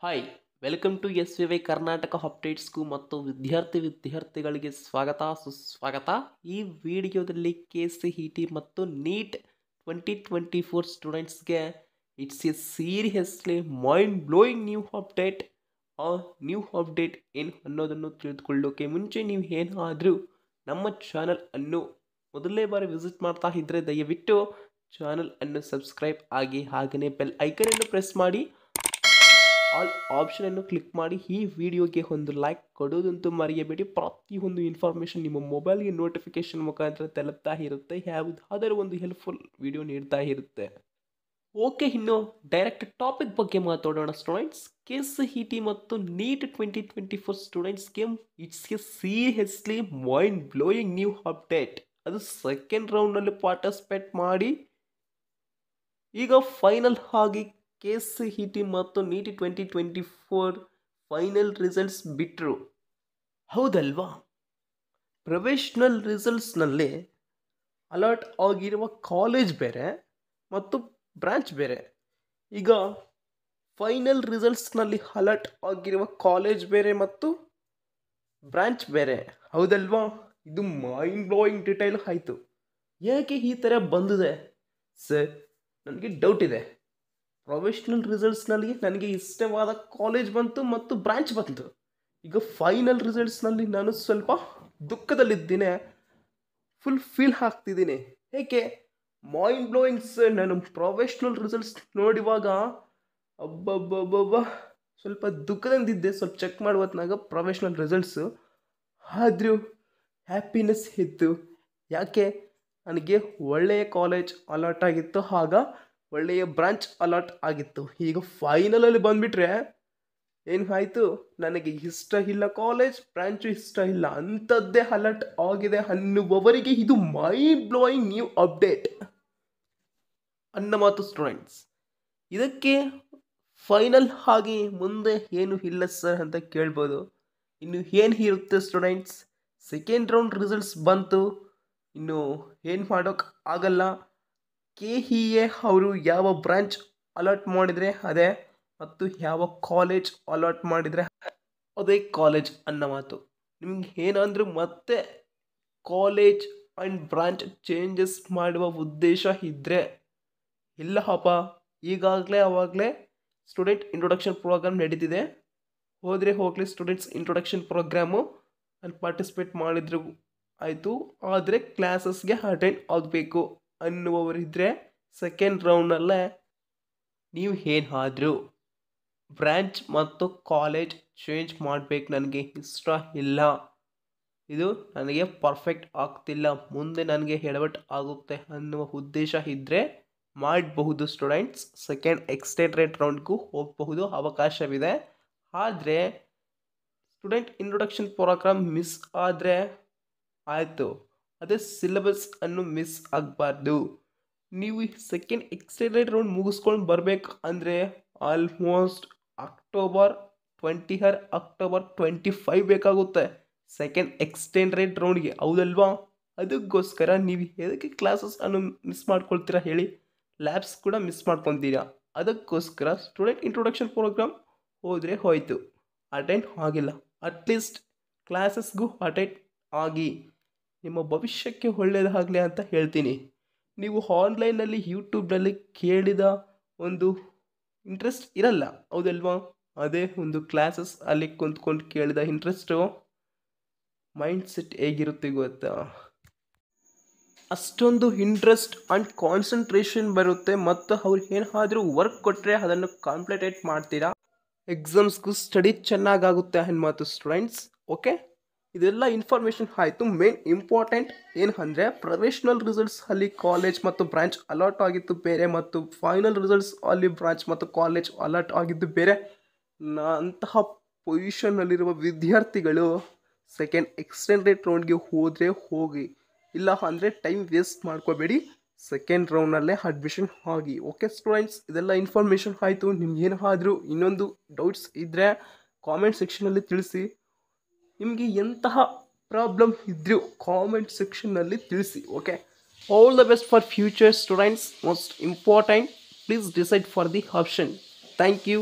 Hi welcome to S V Y Karnataka ಅಪ್ಡೇಟ್ಸ್ಗೂ ಮತ್ತು ವಿದ್ಯಾರ್ಥಿಗಳಿಗೆ ಸುಸ್ವಾಗತ. ಈ ವಿಡಿಯೋದಲ್ಲಿ KCET ಮತ್ತು ನೀಟ್ 2024 ಸ್ಟೂಡೆಂಟ್ಸ್ಗೆ it's A seriously mind blowing new update ಏನು ಅನ್ನೋದನ್ನು ತಿಳಿದುಕೊಳ್ಳೋಕೆ ಮುಂಚೆ ನೀವು ಏನಾದರೂ ನಮ್ಮ ಚಾನಲ್ ಅನ್ನು ಮೊದಲನೇ ಬಾರಿ ವಿಸಿಟ್ ಮಾಡ್ತಾ ಇದ್ದರೆ ದಯವಿಟ್ಟು ಚಾನಲ್ ಅನ್ನು ಸಬ್ಸ್ಕ್ರೈಬ್ ಆಗಿ ಹಾಗೆಯೇ ಬೆಲ್ ಐಕನ್ ಅನ್ನು ಪ್ರೆಸ್ ಮಾಡಿ ಆಲ್ ಆಪ್ಷನ್ ಅನ್ನು ಕ್ಲಿಕ್ ಮಾಡಿ ಈ ವಿಡಿಯೋಗೆ ಒಂದು ಲೈಕ್ ಕೊಡೋದಂತೂ ಮರೆಯಬೇಡಿ. ಪ್ರತಿಯೊಂದು ಇನ್ಫಾರ್ಮೇಷನ್ ನಿಮ್ಮ ಮೊಬೈಲ್ಗೆ ನೋಟಿಫಿಕೇಶನ್ ಮುಖಾಂತರ ತಲುಪ್ತಾ ಇರುತ್ತೆ, ಯಾವುದಾದರೂ ಒಂದು ಹೆಲ್ಪ್ಫುಲ್ ವಿಡಿಯೋ ನೀಡ್ತಾ ಇರುತ್ತೆ. ಓಕೆ, ಇನ್ನು ಡೈರೆಕ್ಟ್ ಟಾಪಿಕ್ ಬಗ್ಗೆ ಮಾತಾಡೋಣ ಸ್ಟೂಡೆಂಟ್ಸ್. KCET ಮತ್ತು ನೀಟ್ 2024 ಸ್ಟೂಡೆಂಟ್ಸ್ಗೆ it's A seriously mind blowing new update. ಅದು ಸೆಕೆಂಡ್ ರೌಂಡ್ನಲ್ಲಿ ಪಾರ್ಟಿಸಿಪೇಟ್ ಮಾಡಿ ಈಗ ಫೈನಲ್ ಆಗಿ KCET ಮತ್ತು ನೀಟ್ 2024 ಫೈನಲ್ ರಿಸಲ್ಟ್ಸ್ ಬಿಟ್ಟರು, ಹೌದಲ್ವಾ? ಪ್ರೊಫೆಷ್ನಲ್ ರಿಸಲ್ಟ್ಸ್ನಲ್ಲಿ ಅಲರ್ಟ್ ಆಗಿರುವ ಕಾಲೇಜ್ ಬೇರೆ ಮತ್ತು ಬ್ರಾಂಚ್ ಬೇರೆ. ಈಗ ಫೈನಲ್ ರಿಸಲ್ಟ್ಸ್ನಲ್ಲಿ ಅಲರ್ಟ್ ಆಗಿರುವ ಕಾಲೇಜ್ ಬೇರೆ ಮತ್ತು ಬ್ರಾಂಚ್ ಬೇರೆ, ಹೌದಲ್ವಾ? ಇದು ಮೈಂಡ್ ಬ್ಲೋಯಿಂಗ್ ಡಿಟೇಲ್ ಆಯಿತು. ಯಾಕೆ ಈ ಥರ ಬಂದಿದೆ ಸರ್? ನನಗೆ ಡೌಟ್ ಇದೆ. ಪ್ರೊಫೆಷ್ನಲ್ ರಿಸಲ್ಟ್ಸ್ನಲ್ಲಿ ನನಗೆ ಇಷ್ಟವಾದ ಕಾಲೇಜ್ ಬಂತು ಮತ್ತು ಬ್ರಾಂಚ್ ಬಂತು. ಈಗ ಫೈನಲ್ ರಿಸಲ್ಟ್ಸ್ನಲ್ಲಿ ನಾನು ಸ್ವಲ್ಪ ದುಃಖದಲ್ಲಿದ್ದೀನಿ, ಫುಲ್ ಫೀಲ್ ಆಗ್ತಿದ್ದೀನಿ. ಏಕೆ? Mind blowing sir. ನಾನು ಪ್ರೊಫೆಷ್ನಲ್ ರಿಸಲ್ಟ್ಸ್ ನೋಡುವಾಗ ಅಬ್ಬಬ್ಬಬ್ಬಬ್ಬ ಸ್ವಲ್ಪ ದುಃಖದಿಂದಿದ್ದೆ. ಸ್ವಲ್ಪ ಚೆಕ್ ಮಾಡುವತ್ನಾಗ ಪ್ರೊಫೆಷ್ನಲ್ ರಿಸಲ್ಟ್ಸು, ಆದರೂ ಹ್ಯಾಪಿನೆಸ್ ಇತ್ತು. ಯಾಕೆ? ನನಗೆ ಒಳ್ಳೆಯ ಕಾಲೇಜ್ ಅಲಾಟ್ ಆಗಿತ್ತು, ಆಗ ಒಳ್ಳೆಯ ಬ್ರಾಂಚ್ ಅಲಾಟ್ ಆಗಿತ್ತು. ಈಗ ಫೈನಲಲ್ಲಿ ಬಂದುಬಿಟ್ರೆ ಏನು ಆಯಿತು? ನನಗೆ ಇಷ್ಟ ಇಲ್ಲ ಕಾಲೇಜ್, ಬ್ರಾಂಚು ಇಷ್ಟ ಇಲ್ಲ, ಅಂಥದ್ದೇ ಅಲರ್ಟ್ ಆಗಿದೆ ಅನ್ನುವವರಿಗೆ ಇದು ಮೈಂಡ್ ಬ್ಲೋಯಿಂಗ್ ನ್ಯೂ ಅಪ್ಡೇಟ್ ಅನ್ನ ಮಾತು ಸ್ಟೂಡೆಂಟ್ಸ್. ಇದಕ್ಕೆ ಫೈನಲ್ ಆಗಿ ಮುಂದೆ ಏನು ಇಲ್ಲ ಸರ್ ಅಂತ ಕೇಳ್ಬೋದು. ಇನ್ನು ಏನು ಇರುತ್ತೆ ಸ್ಟೂಡೆಂಟ್ಸ್? ಸೆಕೆಂಡ್ ರೌಂಡ್ ರಿಸಲ್ಟ್ಸ್ ಬಂತು, ಇನ್ನು ಏನು ಮಾಡೋಕ್ಕೆ ಆಗಲ್ಲ. KEA ಅವರು ಯಾವ ಬ್ರಾಂಚ್ ಅಲಾಟ್ ಮಾಡಿದರೆ ಅದೇ, ಮತ್ತು ಯಾವ ಕಾಲೇಜ್ ಅಲಾಟ್ ಮಾಡಿದರೆ ಅದೇ ಕಾಲೇಜ್ ಅನ್ನೋ ಮಾತು. ನಿಮ್ಗೆ ಏನಾದರೂ ಮತ್ತೆ ಕಾಲೇಜ್ ಆ್ಯಂಡ್ ಬ್ರಾಂಚ್ ಚೇಂಜಸ್ ಮಾಡುವ ಉದ್ದೇಶ ಇದ್ದರೆ, ಇಲ್ಲಪ್ಪ, ಆವಾಗಲೇ ಸ್ಟೂಡೆಂಟ್ ಇಂಟ್ರೊಡಕ್ಷನ್ ಪ್ರೋಗ್ರಾಮ್ ನಡೀತಿದೆ, ಹೋಗಲಿ ಸ್ಟೂಡೆಂಟ್ಸ್ ಇಂಟ್ರೊಡಕ್ಷನ್ ಪ್ರೋಗ್ರಾಮು ಅಲ್ಲಿ ಪಾರ್ಟಿಸಿಪೇಟ್ ಮಾಡಿದ್ರು ಆಯಿತು, ಆದರೆ ಕ್ಲಾಸಸ್ಗೆ ಅಟೆಂಡ್ ಆಗಬೇಕು ಅನ್ನುವವರಿದ್ದರೆ ಸೆಕೆಂಡ್ ರೌಂಡಲ್ಲೇ ನೀವು ಏನಾದರೂ ಬ್ರ್ಯಾಂಚ್ ಮತ್ತು ಕಾಲೇಜ್ ಚೇಂಜ್ ಮಾಡಬೇಕು, ನನಗೆ ಇಷ್ಟ ಇಲ್ಲ, ಇದು ನನಗೆ ಪರ್ಫೆಕ್ಟ್ ಆಗ್ತಿಲ್ಲ, ಮುಂದೆ ನನಗೆ ಎಡವಟ್ಟು ಆಗುತ್ತೆ ಅನ್ನುವ ಉದ್ದೇಶ ಇದ್ದರೆ ಮಾಡಬಹುದು ಸ್ಟೂಡೆಂಟ್ಸ್. ಸೆಕೆಂಡ್ ಎಕ್ಸ್ಟೆಂಡೆಡ್ ರೌಂಡ್ಗೂ ಹೋಗಬಹುದು, ಅವಕಾಶವಿದೆ. ಆದರೆ ಸ್ಟೂಡೆಂಟ್ ಇಂಟ್ರೊಡಕ್ಷನ್ ಪ್ರೋಗ್ರಾಮ್ ಮಿಸ್ ಆದರೆ ಆಯಿತು, ಅದೇ ಸಿಲೆಬಸ್ ಅನ್ನು ಮಿಸ್ ಆಗಬಾರ್ದು. ನೀವು ಸೆಕೆಂಡ್ ಎಕ್ಸ್ಟೆಂಡೆಡ್ ರೌಂಡ್ ಮುಗಿಸ್ಕೊಂಡು ಬರಬೇಕು ಅಂದರೆ ಆಲ್ಮೋಸ್ಟ್ ಅಕ್ಟೋಬರ್ 25 ಬೇಕಾಗುತ್ತೆ ಸೆಕೆಂಡ್ ಎಕ್ಸ್ಟೆಂಡೆಡ್ ರೌಂಡ್ಗೆ, ಹೌದಲ್ವಾ? ಅದಕ್ಕೋಸ್ಕರ ನೀವು ಎದಕ್ಕೆ ಕ್ಲಾಸಸ್ ಅನ್ನು ಮಿಸ್ ಮಾಡ್ಕೊಳ್ತೀರಾ ಹೇಳಿ? ಲ್ಯಾಬ್ಸ್ ಕೂಡ ಮಿಸ್ ಮಾಡ್ಕೊತೀರಾ. ಅದಕ್ಕೋಸ್ಕರ ಸ್ಟೂಡೆಂಟ್ ಇಂಟ್ರೊಡಕ್ಷನ್ ಪ್ರೋಗ್ರಾಮ್ ಹೋದರೆ ಹೋಯಿತು, ಅಟೆಂಡ್ ಆಗಿಲ್ಲ, ಅಟ್ಲೀಸ್ಟ್ ಕ್ಲಾಸಸ್ಗೂ ಅಟೆಂಡ್ ಆಗಿ ನಿಮ್ಮ ಭವಿಷ್ಯಕ್ಕೆ ಒಳ್ಳೆಯದಾಗಲಿ ಅಂತ ಹೇಳ್ತೀನಿ. ನೀವು ಆನ್ಲೈನಲ್ಲಿ ಯೂಟ್ಯೂಬ್ನಲ್ಲಿ ಕೇಳಿದ ಒಂದು ಇಂಟ್ರೆಸ್ಟ್ ಇರಲ್ಲ, ಹೌದಲ್ವಾ? ಅದೇ ಒಂದು ಕ್ಲಾಸಸ್ ಅಲ್ಲಿ ಕುಂತ್ಕೊಂಡು ಕೇಳಿದ ಇಂಟ್ರೆಸ್ಟು, ಮೈಂಡ್ ಸೆಟ್ ಹೇಗಿರುತ್ತೆ ಗೊತ್ತಾ? ಅಷ್ಟೊಂದು ಇಂಟ್ರೆಸ್ಟ್ ಆ್ಯಂಡ್ ಕಾನ್ಸಂಟ್ರೇಷನ್ ಬರುತ್ತೆ, ಮತ್ತು ಅವ್ರು ಏನಾದರೂ ವರ್ಕ್ ಕೊಟ್ಟರೆ ಅದನ್ನು ಕಾಂಪ್ಲೀಟೇಟ್ ಮಾಡ್ತೀರಾ. ಎಕ್ಸಾಮ್ಸ್ಗೂ ಸ್ಟಡಿ ಚೆನ್ನಾಗಾಗುತ್ತೆ ಅನ್ಮಾತು ಸ್ಟೂಡೆಂಟ್ಸ್. ಓಕೆ, ಇದೆಲ್ಲ ಇನ್ಫಾರ್ಮೇಷನ್ ಆಯಿತು. ಮೇನ್ ಇಂಪಾರ್ಟೆಂಟ್ ಏನು ಅಂದರೆ, ಪ್ರೊಫೆಷ್ನಲ್ ರಿಸಲ್ಟ್ಸ್ ಅಲ್ಲಿ ಕಾಲೇಜ್ ಮತ್ತು ಬ್ರಾಂಚ್ ಅಲಾಟ್ ಆಗಿದ್ದು ಬೇರೆ, ಮತ್ತು ಫೈನಲ್ ರಿಸಲ್ಟ್ಸ್ ಅಲ್ಲಿ ಬ್ರಾಂಚ್ ಮತ್ತು ಕಾಲೇಜ್ ಅಲಾಟ್ ಆಗಿದ್ದು ಬೇರೆ. ಅಂತಹ ಪೊಸಿಷನ್ನಲ್ಲಿರುವ ವಿದ್ಯಾರ್ಥಿಗಳು ಸೆಕೆಂಡ್ ಎಕ್ಸ್ಟೆಂಡೆಡ್ ರೌಂಡ್ಗೆ ಹೋದರೆ ಹೋಗಿ, ಇಲ್ಲ ಅಂದರೆ ಟೈಮ್ ವೇಸ್ಟ್ ಮಾಡ್ಕೋಬೇಡಿ, ಸೆಕೆಂಡ್ ರೌಂಡಲ್ಲೇ ಅಡ್ಮಿಷನ್ ಆಗಿ. ಓಕೆ ಸ್ಟೂಡೆಂಟ್ಸ್, ಇದೆಲ್ಲ ಇನ್ಫಾರ್ಮೇಷನ್ ಆಯಿತು. ನಿಮ್ಗೇನಾದರೂ ಇನ್ನೊಂದು ಡೌಟ್ಸ್ ಇದ್ದರೆ ಕಾಮೆಂಟ್ ಸೆಕ್ಷನಲ್ಲಿ ತಿಳಿಸಿ. ನಿಮಗೆ ಎಂತಹ ಪ್ರಾಬ್ಲಮ್ ಇದ್ದರೂ ಕಾಮೆಂಟ್ ಸೆಕ್ಷನ್ನಲ್ಲಿ ತಿಳಿಸಿ. Okay, all the best for future students. Most important, please decide for the option. Thank you.